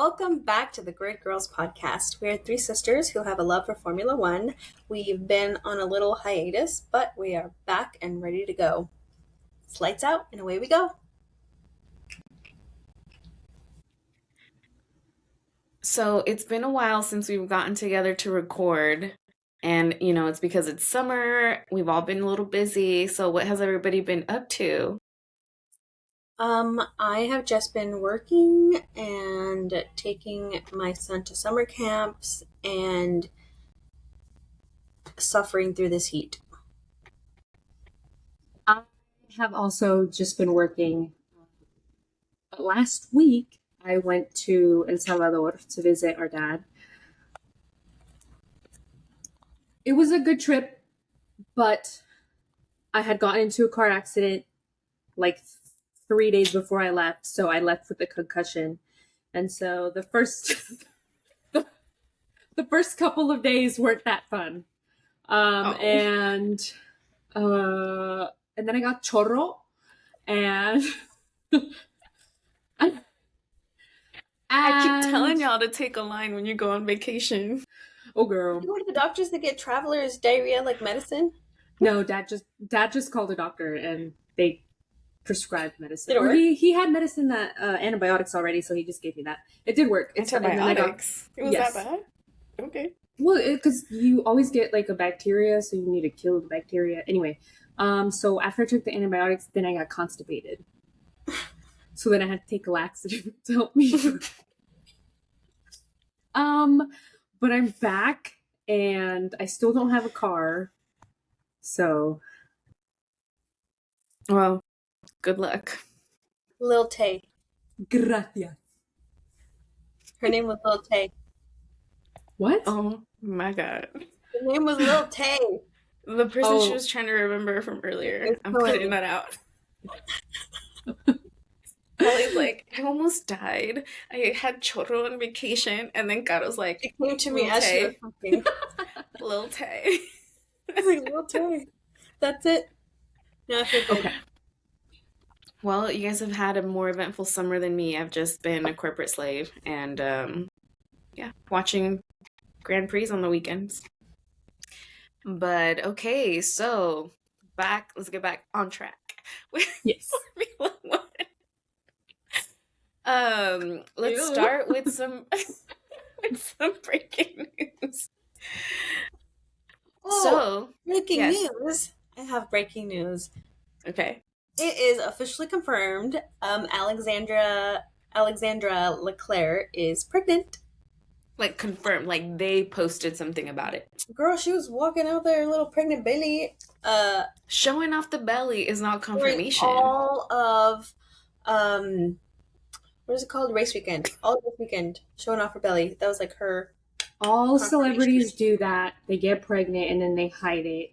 welcome back to the Grid Girls podcast. We are three sisters who have a love for Formula One. We've been on a little hiatus, but we are back and ready to go. It's lights out and away we go. So it's been a while since we've gotten together to record. And, it's because it's summer. We've all been a little busy. So what has everybody been up to? I have just been working and taking my son to summer camps and suffering through this heat. I have also just been working. Last week, I went to El Salvador to visit our dad. It was a good trip, but I had gotten into a car accident like 3 days before I left, so I left with a concussion. And so the first the first couple of days weren't that fun. And then I got chorro, and I keep telling y'all to take a line when you go on vacation. Oh, girl. You go to the doctors to get traveler's diarrhea like medicine? No, dad just called a doctor and they prescribed medicine. Did it work? He had medicine that antibiotics already, so he just gave me that. It did work. Antibiotics? It was yes. that bad? Okay. Well, because you always get like a bacteria, so you need to kill the bacteria. Anyway, so after I took the antibiotics, then I got constipated. So then I had to take a laxative to help me. But I'm back and I still don't have a car. So, well, good luck. Lil Tay. Gracias. Her name was Lil Tay. What? Oh my god. Her name was Lil Tay. The person she was trying to remember from earlier. I'm cutting that out. Holly's like, I almost died. I had chorro on vacation, and then God was like, it came to me as she was talking. Lil Tay. I was like, Lil Tay. That's it. No, I feel good. Okay. Well, you guys have had a more eventful summer than me. I've just been a corporate slave and, watching Grand Prix on the weekends. But, okay, so let's get back on track. Yes. Formula One. Let's start with some breaking news. Breaking news. I have breaking news. Okay. It is officially confirmed. Alexandra Leclerc is pregnant. Like confirmed. Like they posted something about it. Girl, she was walking out there, little pregnant belly. Showing off the belly is not confirmation. All of what is it called? Race weekend. All this weekend, showing off her belly. That was like her. All celebrities do that. They get pregnant and then they hide it.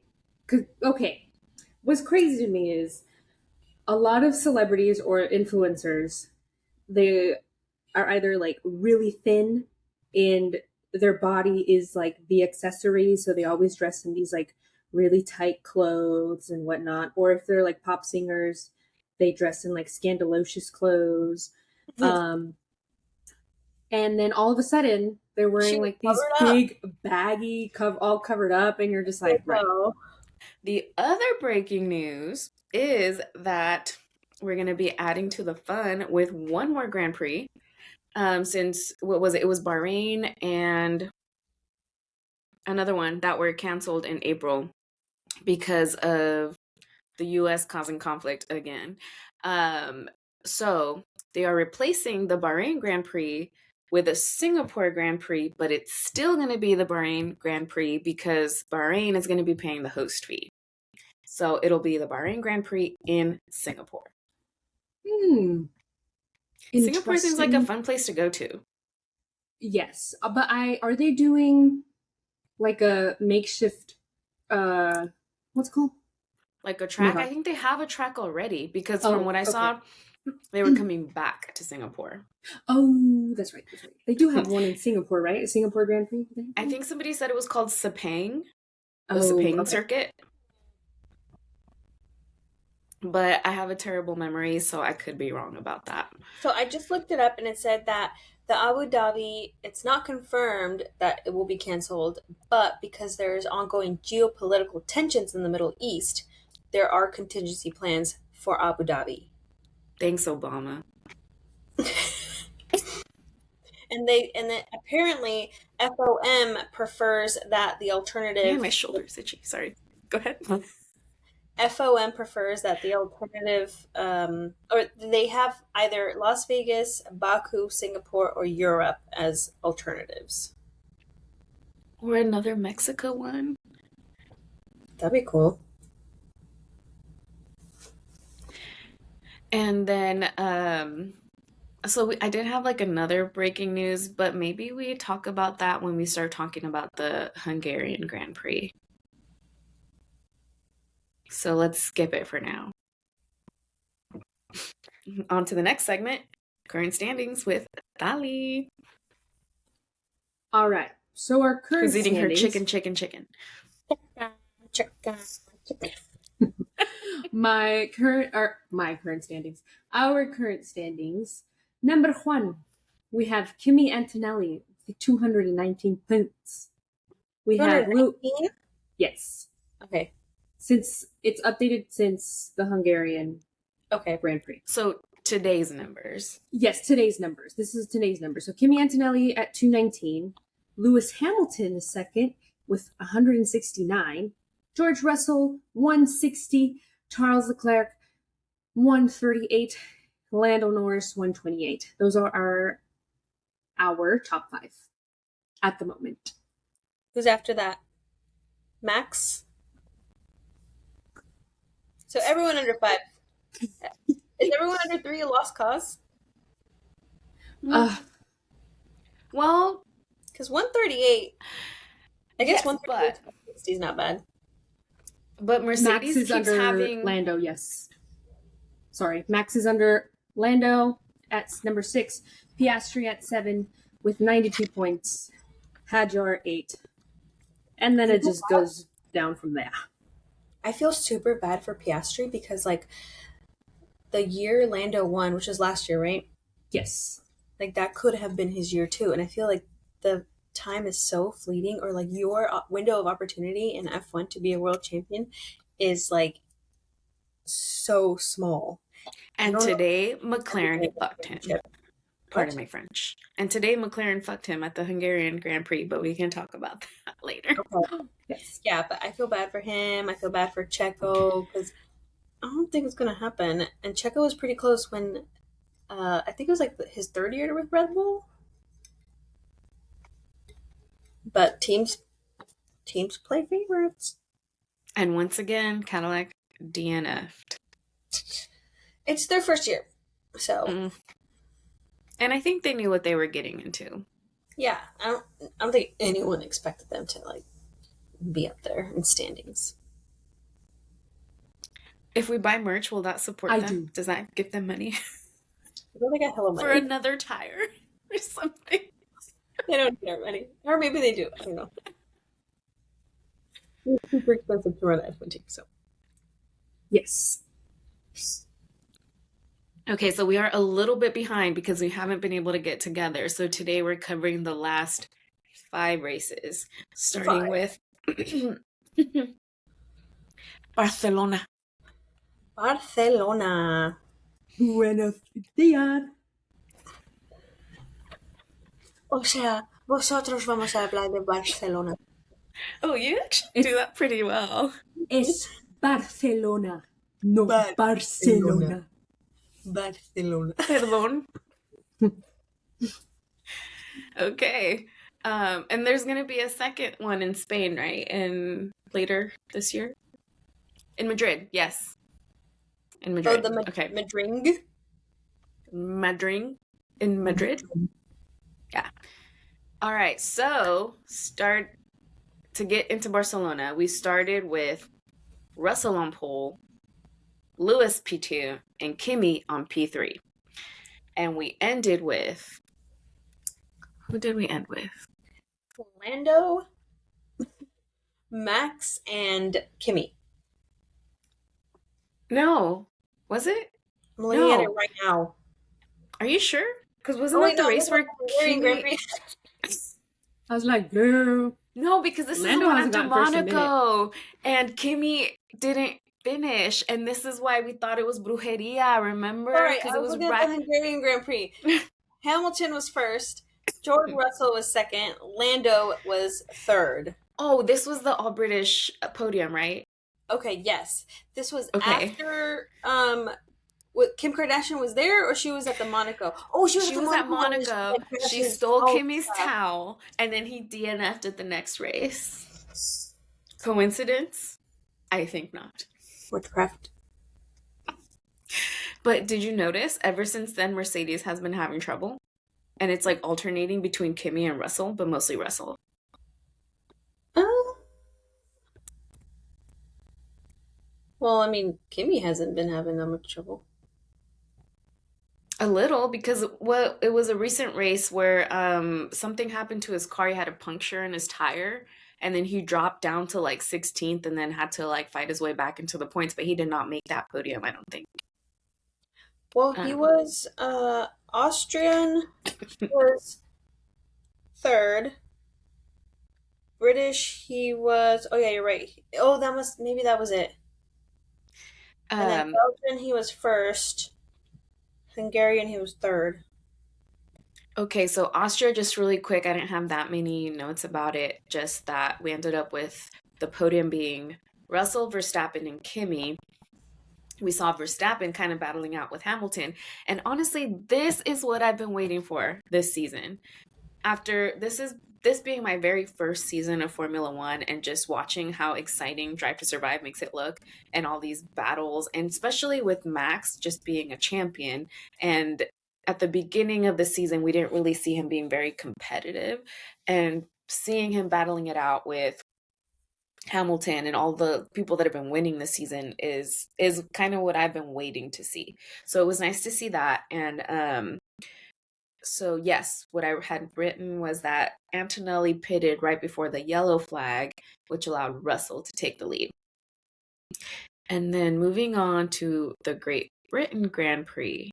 What's crazy to me is a lot of celebrities or influencers, they are either like really thin and their body is like the accessory. So they always dress in these like really tight clothes and whatnot. Or if they're like pop singers, they dress in like scandalocious clothes. And then all of a sudden they're wearing like these big baggy all covered up and you're just like, right. The other breaking news is that we're going to be adding to the fun with one more Grand Prix. Since what was it? It was Bahrain and another one that were canceled in April because of the US causing conflict again. So they are replacing the Bahrain Grand Prix with a Singapore Grand Prix, but it's still going to be the Bahrain Grand Prix because Bahrain is going to be paying the host fee. So it'll be the Bahrain Grand Prix in Singapore. Singapore seems like a fun place to go to. Yes, but are they doing like a makeshift, what's it called? Like a track? I think they have a track already because from what I saw, they were coming back to Singapore. Oh, that's right. They do have one in Singapore, right? A Singapore Grand Prix? I think somebody said it was called Sepang. The Sepang circuit. but I have a terrible memory, so I could be wrong about that. So I just looked it up and it said that the Abu Dhabi, it's not confirmed that it will be canceled, but because there's ongoing geopolitical tensions in the Middle East, there are contingency plans for Abu Dhabi. Thanks, Obama. And then apparently FOM prefers that the alternative. Man, my shoulder's itchy. Sorry. Go ahead. FOM prefers that the alternative, or they have either Las Vegas, Baku, Singapore, or Europe as alternatives. Or another Mexico one. That'd be cool. And then, I did have like another breaking news, but maybe we talk about that when we start talking about the Hungarian Grand Prix. So let's skip it for now. On to the next segment, current standings with Dali. All right. So our current Who's eating standings, her chicken. my current standings. Our current standings. Number 1, we have Kimi Antonelli with 219 points. We have 219? Yes. Okay. Since it's updated since the Hungarian Grand Prix. So today's numbers. Yes, today's numbers. This is today's numbers. So Kimi Antonelli at 219. Lewis Hamilton is second with 169. George Russell, 160. Charles Leclerc, 138. Lando Norris, 128. Those are our top 5 at the moment. Who's after that? Max? So everyone under 5. Is everyone under 3 a lost cause? Well, because 138, I guess yes, 138 is not bad. But Mercedes Max is keeps under having Lando, yes. Sorry, Max is under Lando at number 6, Piastri at 7 with 92 points, Hadjar 8, and then it just goes down from there. I feel super bad for Piastri because, like, the year Lando won, which was last year, right? Yes. Like, that could have been his year too, and I feel like the time is so fleeting, or like your window of opportunity in F1 to be a world champion is like so small. And today McLaren fucked him. Pardon my French. And today McLaren fucked him at the Hungarian Grand Prix, but we can talk about that later. Okay. Yes. Yeah, but I feel bad for him. I feel bad for Checo because I don't think it's gonna happen. And Checo was pretty close when I think it was like his 3rd year with Red Bull. But teams play favorites. And once again, Cadillac DNF'd. It's their first year, so. And I think they knew what they were getting into. Yeah, I don't think anyone expected them to like be up there in standings. If we buy merch, will that support them? Do. Does that give them money? I don't think I hella money for another tire or something. They don't need our money, or maybe they do. I don't know. It's super expensive to run an F1 team, so. Yes. Okay, so we are a little bit behind because we haven't been able to get together. So today we're covering the last 5 races, starting with Barcelona. Barcelona. Buenos días. O sea, vosotros vamos a hablar de Barcelona. Oh, you actually do that pretty well. Es Barcelona, no Barcelona. Barcelona. Perdón. Okay. And there's going to be a second one in Spain, right? And later this year? In Madrid, yes. In Madrid. Oh, the okay. Madrid? Madrid? In Madrid? Yeah. All right. So, to get into Barcelona, we started with Russell on pole, Lewis P2, and Kimi on P3. And we ended with... Who did we end with? Lando, Max, and Kimi. No. Was it? I'm looking at it No. right now. Are you sure? Because wasn't Oh that wait, the no, this race was where the Hungarian Grand Kimi? Prix. I was like, girl, No, because this is the Lando one hasn't after gotten first in a minute. Monaco, and Kimi didn't finish, and this is why we thought it was brujeria. Remember? Sorry, Because I it was was looking at the right. Hungarian Grand Prix. Hamilton was first. George Russell was second. Lando was third. Oh, this was the all British podium, right? Okay, yes. This was Okay. after what, Kim Kardashian was there, or she was at the Monaco? Oh, she was at She the was at Monaco one where she Monaco. like She crashes. stole Oh, Kimmy's towel, and then he DNF'd at the next race. Coincidence? I think not. witchcraft. But did you notice ever since then Mercedes has been having trouble? And it's like alternating between Kimmy and Russell, but mostly Russell. Oh, well, I mean, Kimmy hasn't been having that much trouble. A little because it was a recent race where something happened to his car. He had a puncture in his tire, and then he dropped down to like 16th and then had to like fight his way back into the points, but he did not make that podium, I don't think. Well, he Um, was Austrian was third. British, he was. Oh yeah, you're right. Oh, that must maybe that was it. And then um, Belgian, he was first. Hungarian, he was third. okay, so Austria, just really quick, I didn't have that many notes about it, just that we ended up with the podium being Russell, Verstappen, and Kimi. We saw Verstappen kind of battling out with Hamilton. And honestly, this is what I've been waiting for this season. After this being my very first season of Formula One and just watching how exciting Drive to Survive makes it look and all these battles, and especially with Max just being a champion. And at the beginning of the season, we didn't really see him being very competitive. And seeing him battling it out with Hamilton and all the people that have been winning this season is kind of what I've been waiting to see. So it was nice to see that. And so yes, what I had written was that Antonelli pitted right before the yellow flag, which allowed Russell to take the lead. And then moving on to the Great Britain Grand Prix.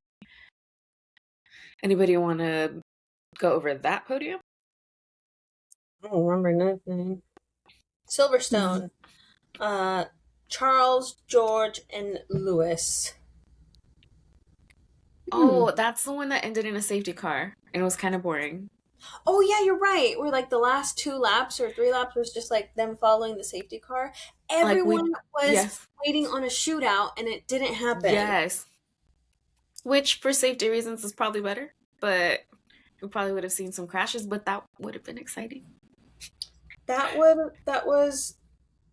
Anybody want to go over that podium? I don't remember nothing. Silverstone. Charles, George, and Lewis. Oh, that's the one that ended in a safety car and it was kind of boring. Oh yeah, you're right. Where like the last 2 laps or 3 laps was just like them following the safety car. Like we, Everyone was yes, waiting on a shootout, and it didn't happen. yes. Which for safety reasons is probably better, but we probably would have seen some crashes, but that would have been exciting. That was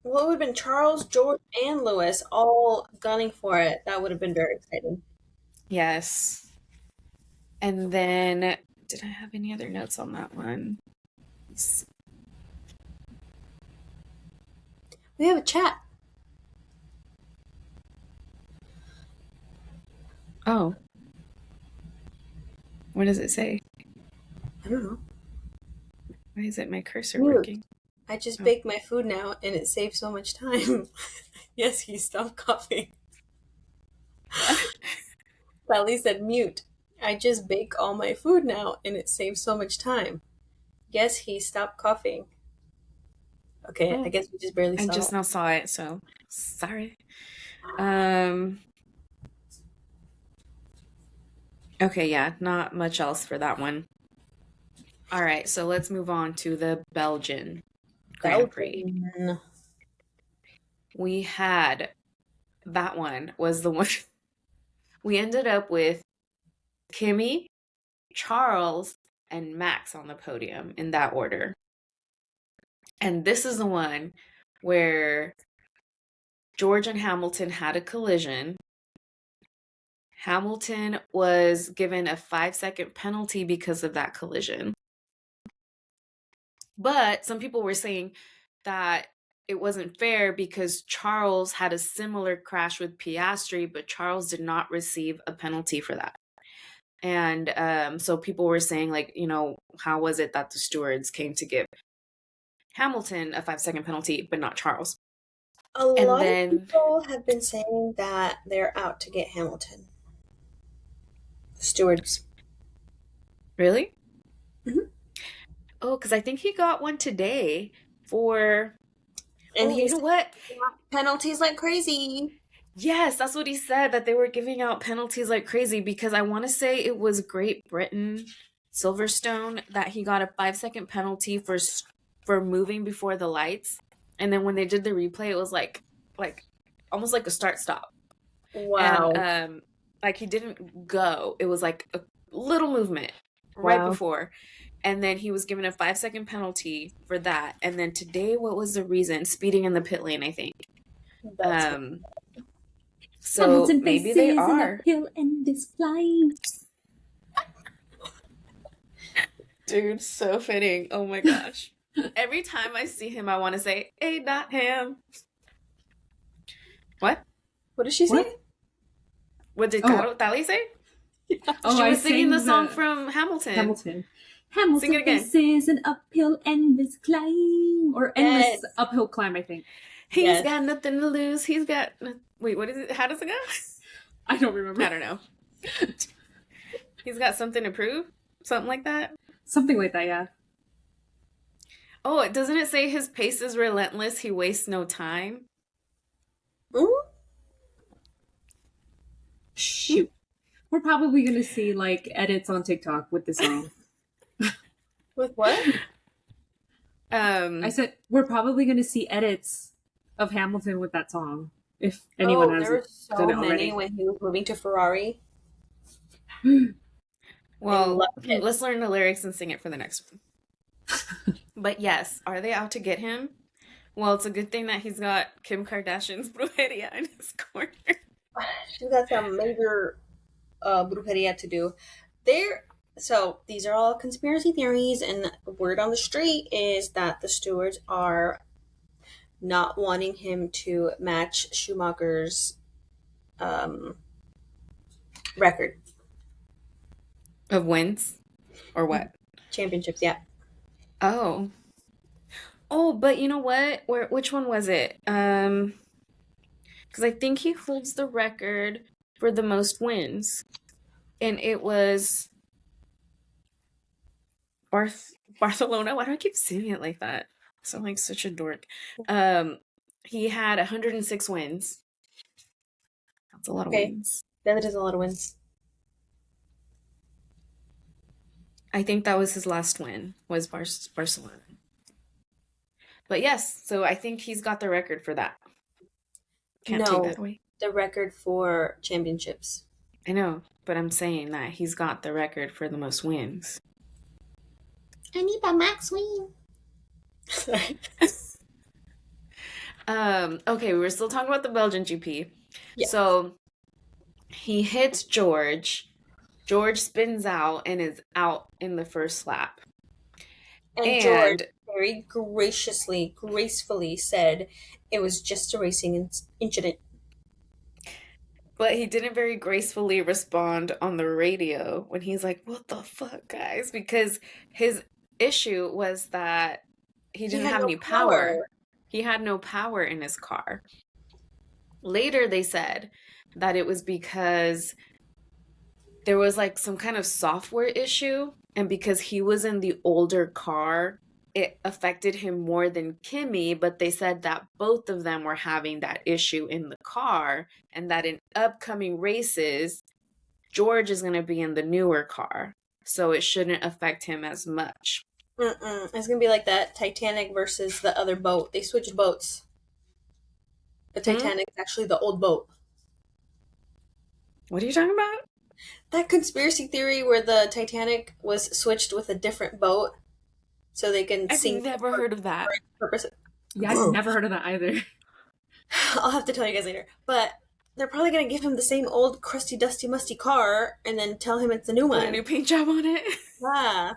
well, it would have been Charles, George, and Lewis all gunning for it. That would have been very exciting. Yes. And then, did I have any other notes on that one? We have a chat. Oh, what does it say? I don't know. Why isn't my cursor Mute. working? I just Oh. baked my food now, and it saves so much time. Yes, he stopped coughing. Sally said mute. I just bake all my food now, and it saves so much time. Yes, he stopped coughing. Okay, I Oh, guess we just barely I saw just it. now saw it, so sorry. Um, okay, yeah, not much else for that one. All right, so let's move on to the Belgian Grand Prix. Belgian. We had that one was the one we ended up with Kimi, Charles, and Max on the podium in that order. And this is the one where George and Hamilton had a collision. Hamilton was given a 5-second penalty because of that collision. But some people were saying that it wasn't fair because Charles had a similar crash with Piastri, but Charles did not receive a penalty for that. And so people were saying, like, how was it that the stewards came to give Hamilton a 5-second penalty, but not Charles? A And lot of then, people have been saying that they're out to get Hamilton. Stewards. really? Mhm. Oh, because I think he got one today for, And oh, you he's know what? penalties like crazy. Yes, that's what he said, that they were giving out penalties like crazy because I want to say it was Great Britain, Silverstone, that he got a 5-second penalty for moving before the lights. And then when they did the replay, it was like almost like a start stop. And Wow. like he didn't go. It was like a little movement right Wow. before. And then he was given a 5-second penalty for that. And then today, what was the reason? Speeding in the pit lane, I think. That's Um so Hamilton maybe they faces an are. uphill and is flying. Dude, so fitting. Oh my gosh. Every time I see him, I want to say, "Hey, not him." What? what did she say? What? What did Oh, Tali say? oh, She I was singing the sang song the from Hamilton. Hamilton. Sing it Hamilton again. faces an uphill endless climb. Or endless Yes. uphill climb, I think. He's Yes. got nothing to lose. He's got. Wait, what is it? How does it go? I don't remember. I don't know. He's got something to prove? Something like that? Something like that, yeah. Oh, doesn't it say his pace is relentless? He wastes no time? Ooh. Shoot. We're probably going to see like edits on TikTok with the song. With what? I said we're probably going to see edits of Hamilton with that song. If anyone there hasn't were so done it many already. when he was moving to Ferrari. Well, loved it. let's learn the lyrics and sing it for the next one. But yes, are they out to get him? Well, it's a good thing that he's got Kim Kardashian's brujeria in his corner. She's got some major brujeria to do. So these are all conspiracy theories, and the word on the street is that the stewards are not wanting him to match Schumacher's record Of wins? Or what? championships. Yeah. Oh. Oh, but you know what? Which one was it? Because I think he holds the record for the most wins. And it was Barcelona. Why do I keep saying it like that? I sound like such a dork. He had 106 wins. That's a lot of Okay. wins. That is a lot of wins. I think that was his last win, was Barcelona. But yes, so I think he's got the record for that. Can't take No, that away. the record for championships. I know, but I'm saying that he's got the record for the most wins. I need that max win. Sorry. Okay, we were still talking about the Belgian GP. Yeah. So he hits George. George spins out and is out in the first lap. And George very gracefully said it was just a racing incident. But he didn't very gracefully respond on the radio when he's like, "What the fuck, guys?" Because his issue was that he didn't have any power. He had no power in his car. Later, they said that it was because there was like some kind of software issue, and because he was in the older car, it affected him more than Kimi, but they said that both of them were having that issue in the car, and that in upcoming races, George is going to be in the newer car, so it shouldn't affect him as much. It's going to be like that Titanic versus the other boat. They switched boats. The Titanic is actually the old boat. What are you talking about? That conspiracy theory where the Titanic was switched with a different boat so they can sing. I've never heard of that. Yeah, I've never heard of that either. I'll have to tell you guys later. But they're probably going to give him the same old crusty, dusty, musty car and then tell him it's a new one. Put a new paint job on it. Yeah.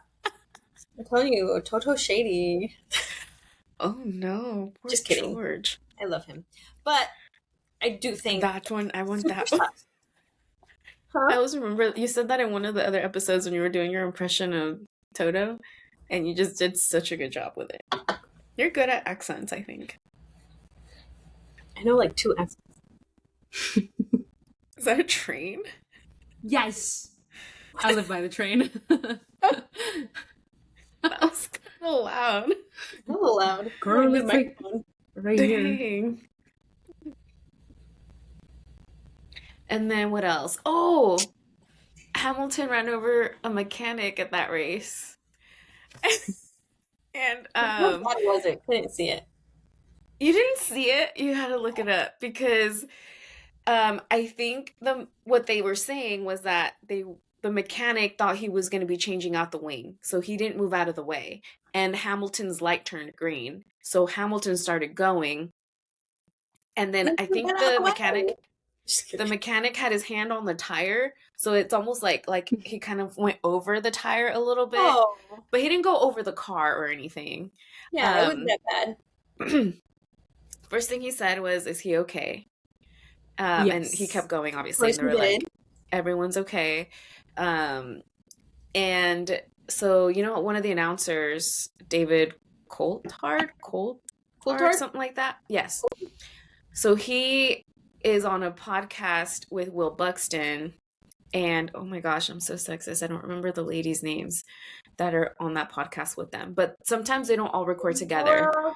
I'm telling you, Toto shady. Oh no. Poor Just kidding. George. I love him. But I do think that one, I want that one. Huh? I always remember you said that in one of the other episodes when you were doing your impression of Toto, and you just did such a good job with it. You're good at accents, I think. I know like two X's. Is that a train? Yes. I live by the train. That was kind of loud. A little loud. Girl, Good it's like microphone. right here. Dang. And then what else? Oh, Hamilton ran over a mechanic at that race. And How bad was it? Couldn't see it. you didn't see it. You had to look it up because I think what they were saying was that the mechanic thought he was going to be changing out the wing, so he didn't move out of the way. And Hamilton's light turned green, so Hamilton started going. And then I think the mechanic had his hand on the tire, so it's almost like he kind of went over the tire a little bit, Oh, but he didn't go over the car or anything. yeah, it wasn't that bad. First thing he said was, "Is he okay?" And he kept going, obviously, and they were like, "Everyone's okay." And so, you know, one of the announcers, David Coulthard, something like that. Yes. So he is on a podcast with Will Buxton, and oh my gosh, I'm so sexist. I don't remember the ladies' names that are on that podcast with them, but sometimes they don't all record together. Laura?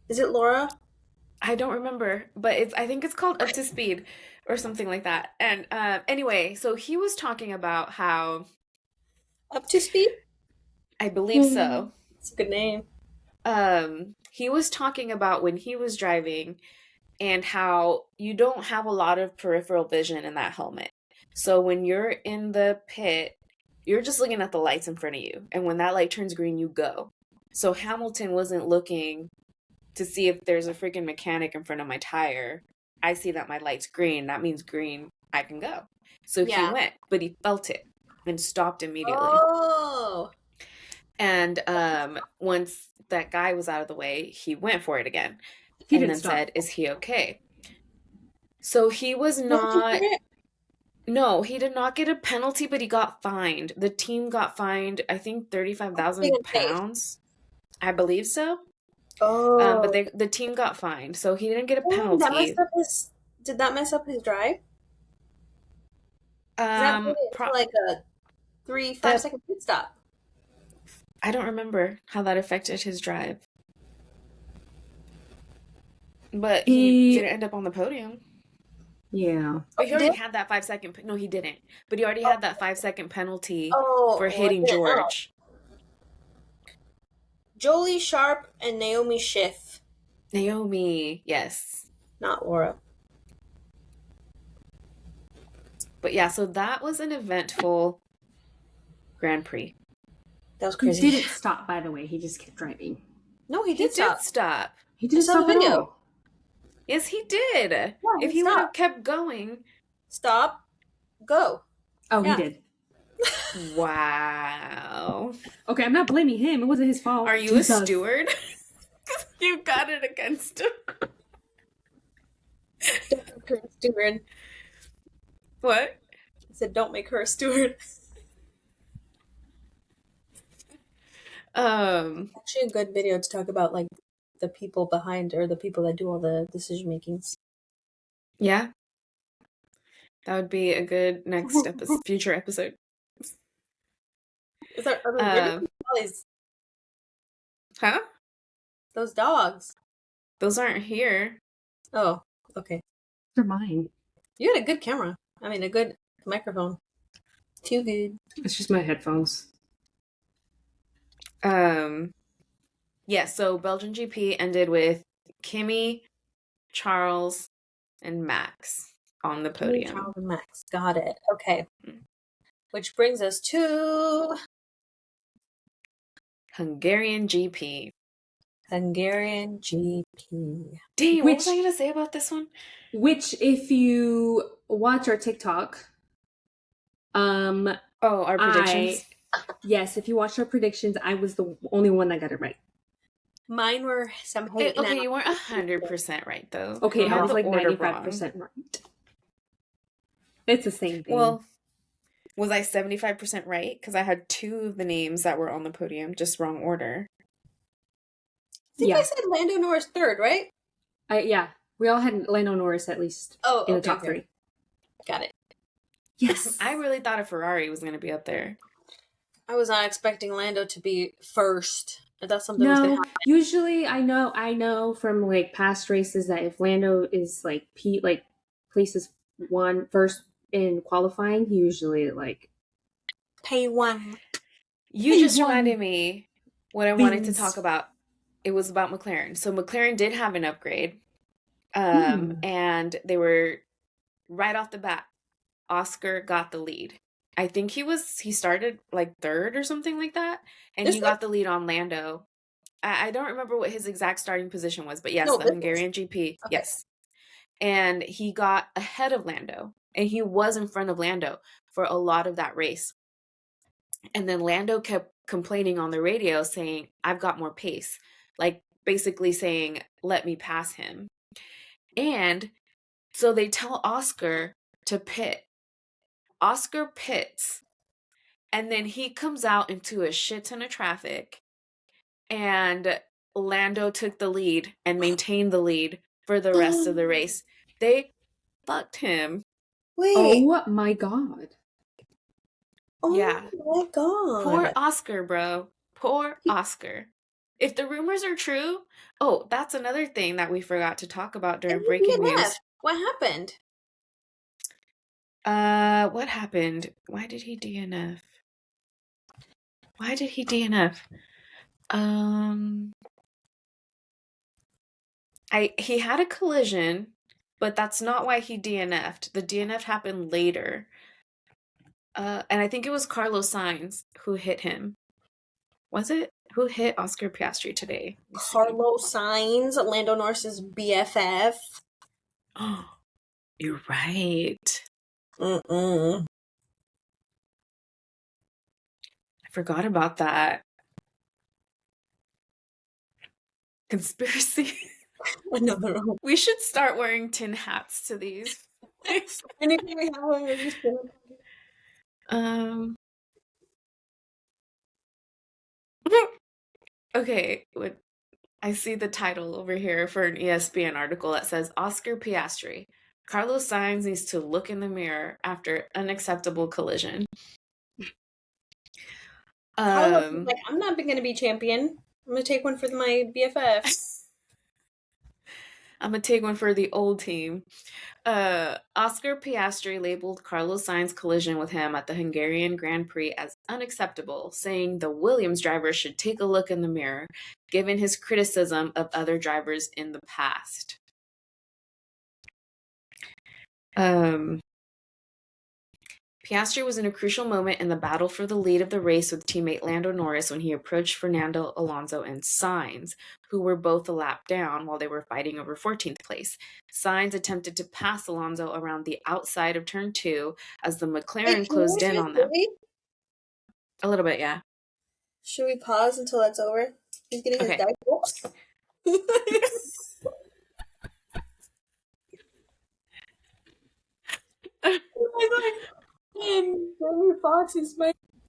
Is it Laura? I don't remember, but I think it's called Up to Speed or something like that. And anyway, so he was talking about how Up to Speed? I believe so. It's a good name. He was talking about when he was driving and how you don't have a lot of peripheral vision in that helmet. So when you're in the pit, you're just looking at the lights in front of you. And when that light turns green, you go. So Hamilton wasn't looking to see if there's a freaking mechanic in front of my tire. I see that my light's green. That means green. I can go. So he went, but he felt it and stopped immediately. Oh. And once that guy was out of the way, he went for it again. He and didn't then stop. said, "Is he okay?" So he was not... No, he did not get a penalty, but he got fined. The team got fined, I think, 35,000 pounds. I believe so. Oh. But the team got fined, so he didn't get a penalty. Did that mess up his drive? That put it to like a 3-5 second pit stop. I don't remember how that affected his drive. But he didn't end up on the podium. Yeah. But he already had that 5 second... No, he didn't. But he already had that 5 second penalty for hitting George. Jolie Sharp and Naomi Schiff. Naomi, yes. Not Laura. But yeah, so that was an eventful Grand Prix. That was crazy. He didn't stop, by the way. He just kept driving. No, he did stop. He didn't stop at all. Yes, he did. Yeah, if he would have kept going. Stop. Go. Oh, he did. Wow. Okay, I'm not blaming him. It wasn't his fault. Are you a steward? You got it against him. Don't make her a steward. What? I said, don't make her a steward. Actually, a good video to talk about like the people behind, or the people that do all the decision makings. Yeah, that would be a good next future episode. Is there other Huh? Those dogs. Those aren't here. Oh, okay. They're mine. You had a good camera. I mean, a good microphone. Too good. It's just my headphones. Yeah, so Belgian GP ended with Kimi, Charles, and Max on the podium. Charles and Max. Got it. Okay. Which brings us to Hungarian GP. Hungarian GP. Dang, what was I going to say about this one? Which, if you watch our TikTok, our predictions. Yes, if you watched our predictions, I was the only one that got it right. Mine were some Okay, you weren't 100% right, though. Okay, I was like 95% right. It's the same thing. Well, was I 75% right? Because I had 2 of the names that were on the podium, just wrong order. think Yeah. I said Lando Norris third, right? Yeah. We all had Lando Norris at least Oh, in the okay, top okay. 3. Got it. Yes. I really thought a Ferrari was going to be up there. I was not expecting Lando to be first. I thought something was gonna No, happen. usually I know from like past races that if Lando is like places first in qualifying, he usually like Pay one. You just reminded me what I wanted to things. talk about. It was about McLaren. So McLaren did have an upgrade. Hmm. And they were right off the bat. Oscar got the lead. I think he started like third or something like that. And he got the lead on Lando. I don't remember what his exact starting position was, but yes, No, the this Hungarian GP. Okay. Yes. And he got ahead of Lando. And he was in front of Lando for a lot of that race. And then Lando kept complaining on the radio saying, I've got more pace. Like basically saying, let me pass him. And so they tell Oscar to pit. Oscar pits. And then he comes out into a shit ton of traffic. And Lando took the lead and maintained the lead for the rest of the race. They fucked him. Wait. Oh my god. Oh Yeah. my god. Poor Oscar, bro. Poor Oscar. If the rumors are true, oh, that's another thing that we forgot to talk about during breaking news. What happened? What happened? Why did he DNF? Why did he DNF? He had a collision, but that's not why he DNF'd. The DNF happened later. And I think it was Carlos Sainz who hit him. Was it? Who hit Oscar Piastri today? Carlos Sainz, Lando Norris's BFF. Oh, you're right. Mm-mm. I forgot about that. Conspiracy. No. We should start wearing tin hats to these. Anything we have on we're just Okay, I see the title over here for an ESPN article that says Oscar Piastri. Carlos Sainz needs to look in the mirror after unacceptable collision. Carlos is like, I'm not going to be champion. I'm going to take one for my BFF. I'm going to take one for the old team. Oscar Piastri labeled Carlos Sainz's collision with him at the Hungarian Grand Prix as unacceptable, saying the Williams driver should take a look in the mirror, given his criticism of other drivers in the past. Piastri was in a crucial moment in the battle for the lead of the race with teammate Lando Norris when he approached Fernando Alonso and Sainz, who were both a lap down while they were fighting over 14th place. Sainz attempted to pass Alonso around the outside of turn 2 as the McLaren closed in on them. A little bit, yeah. Should we pause until that's over? He's getting his dice.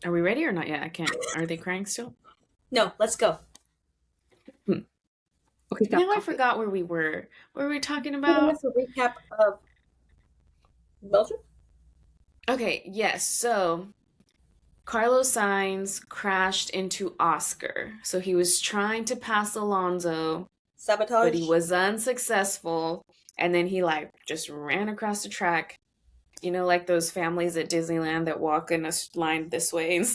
Are we ready or not yet? I can't. Are they crying still? No, let's go. Okay, now I forgot where we were. What were we talking about? A recap of Belgium? Okay, yes. So Carlos Sainz crashed into Oscar. So he was trying to pass Alonso. Sabotage. But he was unsuccessful. And then he just ran across the track. You know, like those families at Disneyland that walk in a line this way and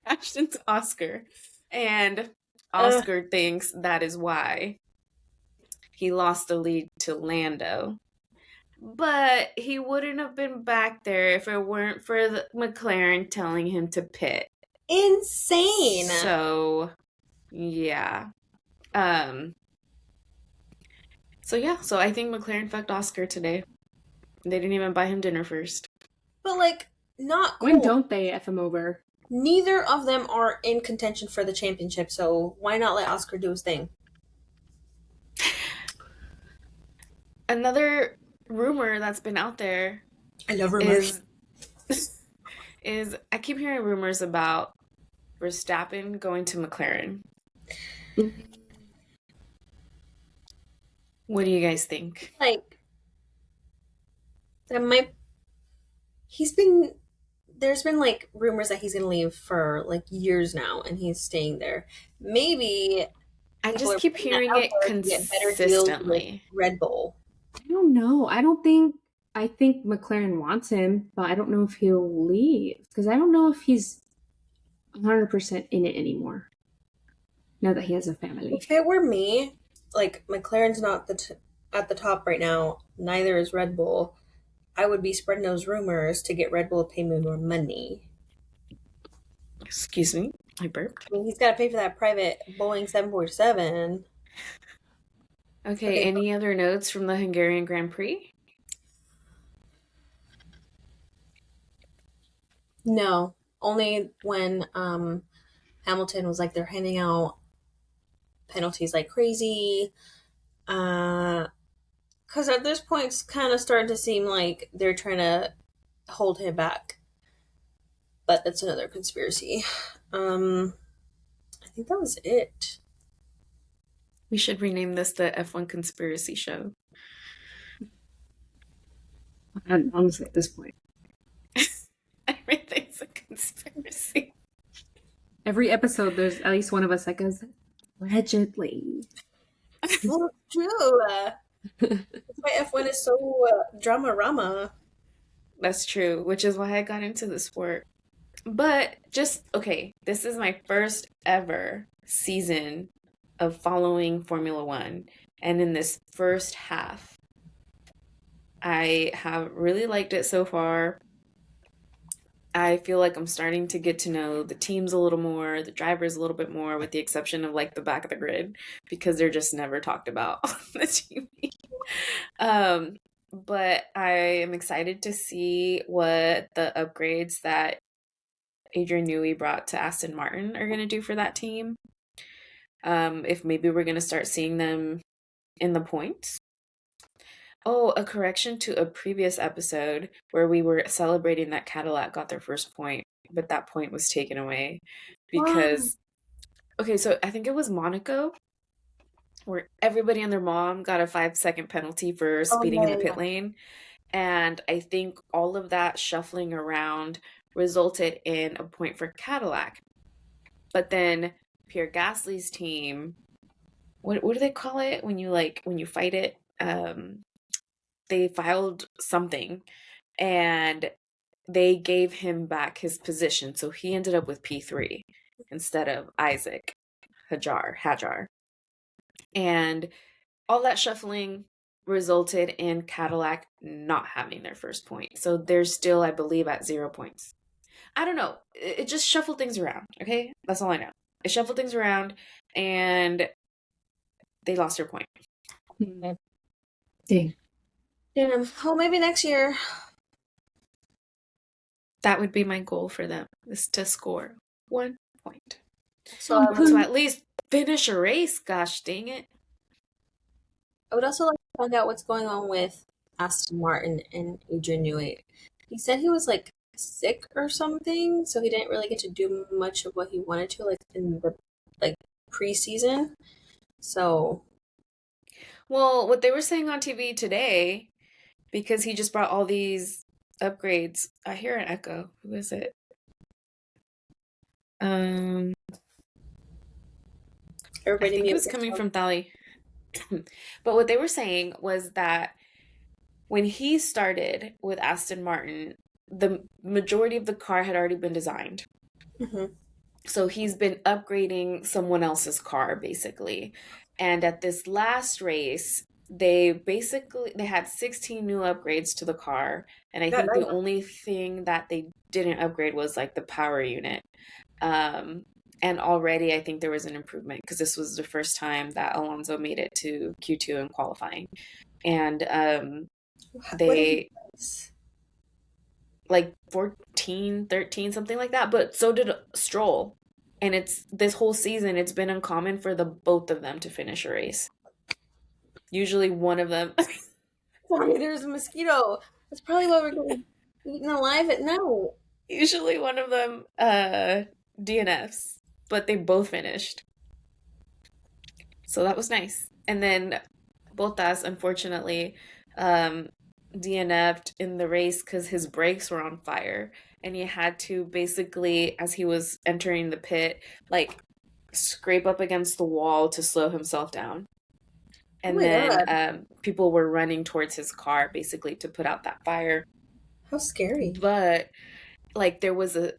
crashed into Oscar. And Oscar thinks that is why he lost the lead to Lando. But he wouldn't have been back there if it weren't for the McLaren telling him to pit. Insane. So, yeah. So I think McLaren fucked Oscar today. They didn't even buy him dinner first. But not cool. When don't they F him over? Neither of them are in contention for the championship, so why not let Oscar do his thing? Another rumor that's been out there. I love rumors. Is I keep hearing rumors about Verstappen going to McLaren. What do you guys think? Like that might he's been there's been like rumors that he's gonna leave for like years now and he's staying there. Maybe I people just are keep putting that hearing out it there to get better deals with consistently. Red Bull. I don't know. I think McLaren wants him, but I don't know if he'll leave because I don't know if he's 100% in it anymore now that he has a family. If it were me, like McLaren's not at the top right now, neither is Red Bull. I would be spreading those rumors to get Red Bull to pay me more money. Excuse me, I burped. I mean, he's got to pay for that private Boeing 747. Okay, Okay, any other notes from the Hungarian Grand Prix? no, only when Hamilton was like they're handing out penalties like crazy. Because at this point, it's kind of starting to seem like they're trying to hold him back. But that's another conspiracy. I think that was it. We should rename this the F1 Conspiracy Show. Honestly, at this point, Everything's a conspiracy. every episode there's at least one of us that goes allegedly. Well, true. That's why F1 is so drama-rama. That's true, which is why I got into the sport. But just, okay, this is my first ever season of following Formula One. And in this first half, I have really liked it so far. I feel like I'm starting to get to know the teams a little more, the drivers a little bit more, with the exception of like the back of the grid, because they're just never talked about on the TV. But I am excited to see what the upgrades that Adrian Newey brought to Aston Martin are going to do for that team. If maybe we're going to start seeing them in the points. Oh, a correction to a previous episode where we were celebrating that Cadillac got their first point, but that point was taken away because, okay, so I think it was Monaco where everybody and their mom got a 5-second penalty for speeding in the pit lane. And I think all of that shuffling around resulted in a point for Cadillac. But then Pierre Gasly's team, what do they call it when you fight it? They filed something and they gave him back his position. So he ended up with P3 instead of Isaac Hajar. And all that shuffling resulted in Cadillac not having their first point. So they're still, I believe, at 0 points. I don't know. It just shuffled things around, okay? That's all I know. It shuffled things around and they lost their point. Dang. Damn. Oh, maybe next year. That would be my goal for them, is to score 1 point. So Or to at least finish a race, gosh dang it. I would also like to find out what's going on with Aston Martin and Adrian Newey. He said he was like sick or something, so he didn't really get to do much of what he wanted to, like in the like preseason. So, well, what they were saying on TV today, because he just brought all these upgrades. I hear an echo. Who is it? I think it was coming from Thali. But what they were saying was that when he started with Aston Martin, the majority of the car had already been designed. Mm-hmm. So he's been upgrading someone else's car, basically. And at this last race, they had 16 new upgrades to the car. And I think the only thing that they didn't upgrade was like the power unit. And already I think there was an improvement because this was the first time that Alonso made it to Q2 in qualifying. And they like 14, 13, something like that. But so did Stroll. And it's this whole season, it's been uncommon for the both of them to finish a race. Usually one of them. Sorry, there's a mosquito. That's probably why we're getting eaten alive at night. Usually one of them DNFs, but they both finished. So that was nice. And then Bottas, unfortunately, DNF'd in the race because his brakes were on fire. And he had to basically, as he was entering the pit, like scrape up against the wall to slow himself down. Oh And my then god, people were running towards his car basically to put out that fire. how scary. But like there was a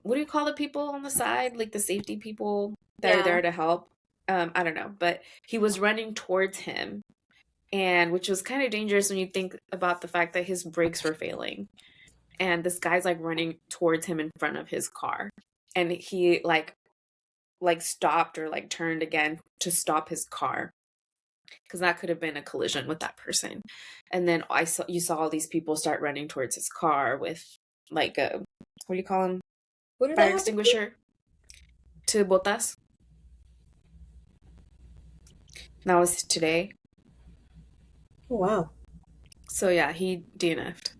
what do you call the people on the side? Like the safety people that are Yeah. there to help. I don't know, but he was running towards him, and which was kind of dangerous when you think about the fact that his brakes were failing. And this guy's like running towards him in front of his car. And he like stopped or like turned again to stop his car, because that could have been a collision with that person. And then you saw all these people start running towards his car with like a, what do you call them, What did that fire happen to? extinguisher to Botas. That was today. Oh wow. So yeah, he DNF'd.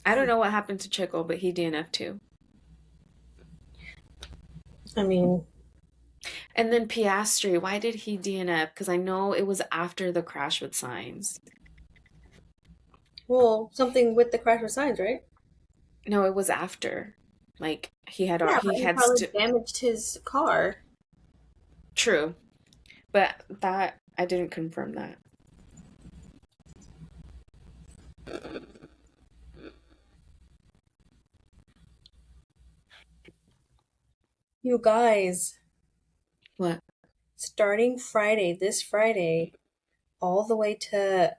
I don't know what happened to Checo, but he DNF'd too. I mean, And then Piastri, why did he DNF? Because I know it was after the crash with Sainz. well, something with the crash with signs, right? No, it was after. Like Yeah, but he he had probably damaged his car. true, but that I didn't confirm that. You guys, What? starting Friday, this Friday, all the way to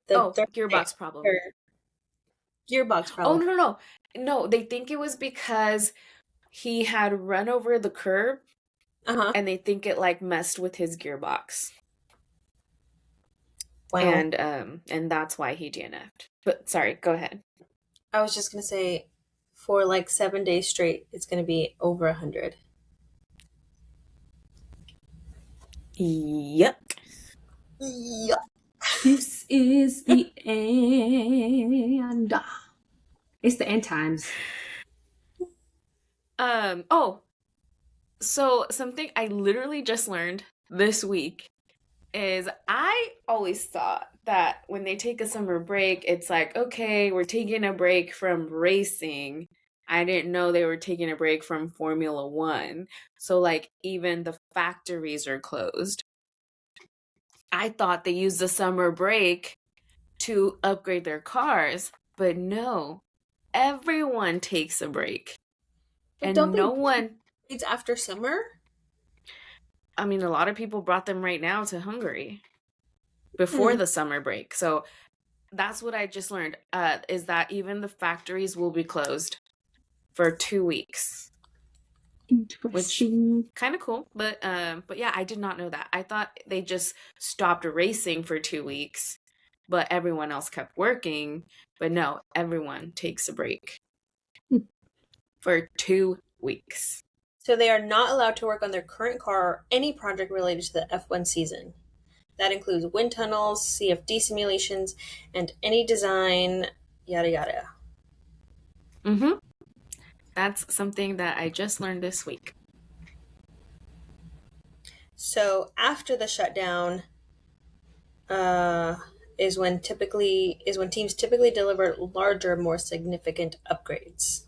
the Oh, Thursday gearbox problem. after, gearbox Oh problem. no, they think it was because he had run over the curb, Uh-huh. and they think it like messed with his gearbox. Wow. And that's why he DNF'd. But sorry, go ahead. I was just gonna say, for like 7 days straight, it's gonna be over 100. Yep. Yeah. This is the end. It's the end times. Oh, so something I literally just learned this week is I always thought that when they take a summer break, it's like, okay, we're taking a break from racing. I didn't know they were taking a break from Formula One. So, like, even the factories are closed. I thought they used the summer break to upgrade their cars, but no, everyone takes a break. But don't And they no do one, it's after summer? I mean, a lot of people brought them right now to Hungary before Hmm. the summer break. So that's what I just learned, is that even the factories will be closed for 2 weeks, which Interesting. kind of cool. But yeah, I did not know that. I thought they just stopped racing for 2 weeks, but everyone else kept working. But no, everyone takes a break for 2 weeks. So they are not allowed to work on their current car or any project related to the F1 season. That includes wind tunnels, CFD simulations, and any design, yada yada. Mm-hmm. That's something that I just learned this week. So after the shutdown, uh, is when teams typically deliver larger, more significant upgrades.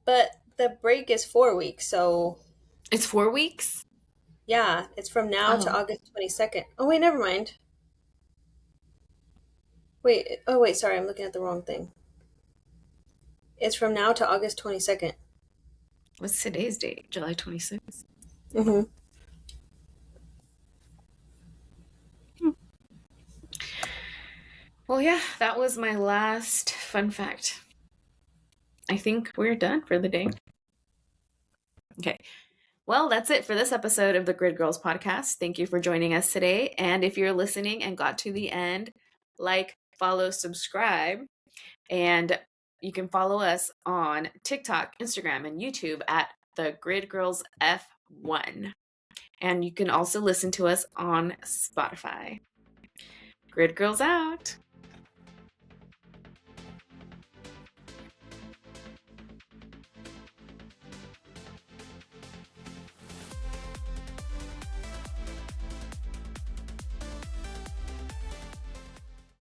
But the break is 4 weeks, so It's 4 weeks? yeah, it's from now to Oh, August 22nd. Oh wait, never mind. Wait, sorry, I'm looking at the wrong thing. It's from now to August 22nd. what's today's date? July 26th. Mm-hmm. Well, yeah, that was my last fun fact. I think we're done for the day. Okay. Well, that's it for this episode of the Grid Girls podcast. Thank you for joining us today. And if you're listening and got to the end, like, follow, subscribe. And you can follow us on TikTok, Instagram, and YouTube at the Grid Girls F1. And you can also listen to us on Spotify. Grid Girls out.